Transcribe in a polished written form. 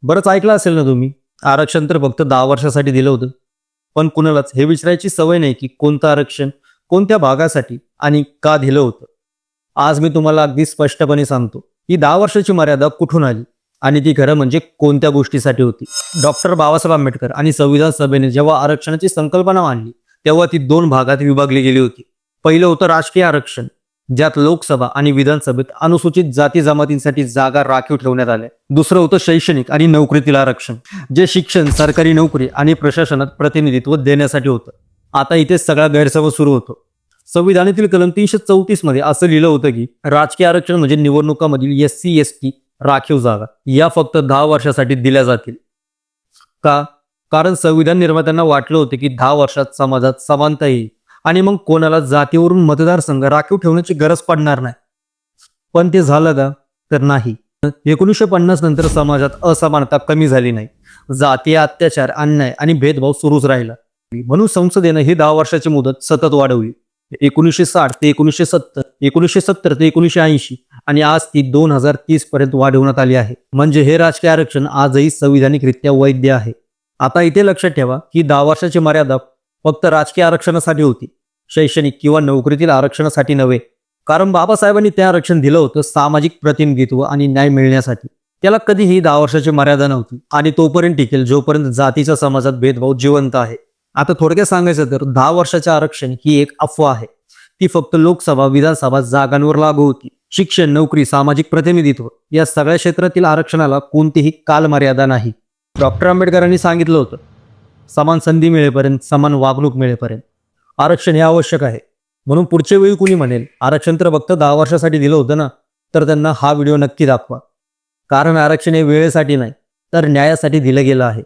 बरंच ऐकलं असेल ना तुम्ही, आरक्षण तर फक्त 10 वर्षासाठी दिलं होतं. पण कुणालाच हे विचारायची सवय नाही की कोणतं आरक्षण, कोणत्या भागासाठी आणि का दिलं होतं. आज मी तुम्हाला अगदी स्पष्टपणे सांगतो, ही 10 वर्षाची मर्यादा कुठून आली आणि ती खरं म्हणजे कोणत्या गोष्टीसाठी होती. डॉक्टर बाबासाहेब आंबेडकर आणि संविधान सभेने जेव्हा आरक्षणाची संकल्पना मांडली, तेव्हा ती 2 भागात विभागली गेली होती. पहिलं होतं राजकीय आरक्षण, ज्यात लोकसभा आणि विधानसभेत अनुसूचित जाती जमातींसाठी जागा राखीव ठेवण्यात आल्या. दुसरं होतं शैक्षणिक आणि नोकरीतील आरक्षण, जे शिक्षण, सरकारी नोकरी आणि प्रशासनात प्रतिनिधित्व देण्यासाठी होतं. आता इथे सगळा गैरसमज सुरू होतो. संविधानातील कलम 334 मध्ये असं लिहिलं होतं की राजकीय आरक्षण म्हणजे निवडणुकामधील SC ST राखीव जागा या फक्त 10 वर्षासाठी दिल्या जातील. का? कारण संविधान निर्मात्यांना वाटलं होतं की 10 वर्षात समाजात समानता येईल आणि मग कोणाला जातीवरून मतदारसंघ राखीव ठेवण्याची गरज पडणार नाही. पण ते झालं का? तर नाही. 1950 नंतर समाजात असमानता कमी झाली नाही. जातीय अत्याचार, अन्याय आणि भेदभाव सुरूच राहिला. म्हणून संसदेनं ही 10 वर्षाची मुदत सतत वाढवली. 1960 ते 1970, 1970 ते 1980 आणि आज ती 2030 पर्यंत वाढवण्यात आली आहे. म्हणजे हे राजकीय आरक्षण आजही संविधानिकरित्या वैध आहे. आता इथे लक्षात ठेवा की 10 वर्षाची मर्यादा फक्त राजकीय आरक्षणासाठी होती, शैक्षणिक किंवा नोकरीतील आरक्षणासाठी नव्हे. कारण बाबासाहेबांनी ते आरक्षण दिलं होतं सामाजिक प्रतिनिधित्व आणि न्याय मिळण्यासाठी. त्याला कधीही 10 वर्षाची मर्यादा नव्हती आणि तोपर्यंत टिकेल जोपर्यंत जातीच्या समाजात भेदभाव जिवंत आहे. आता थोडक्यात सांगायचं तर 10 वर्षाचे आरक्षण ही एक अफवा आहे. ती फक्त लोकसभा, विधानसभा जागांवर लागू होती. शिक्षण, नोकरी, सामाजिक प्रतिनिधित्व या सगळ्या क्षेत्रातील आरक्षणाला कोणतीही कालमर्यादा नाही. डॉक्टर आंबेडकरांनी सांगितलं होतं, समान संधी मिळेपर्यंत, समान वागणूक मिळेपर्यंत आरक्षण हे आवश्यक आहे. म्हणून पुढच्या वेळी कुणी म्हणेल आरक्षण तर फक्त 10 वर्षासाठी दिलं होतं ना, तर त्यांना हा व्हिडिओ नक्की दाखवा. कारण आरक्षण हे वेळेसाठी नाही, तर न्यायासाठी दिलं गेलं आहे.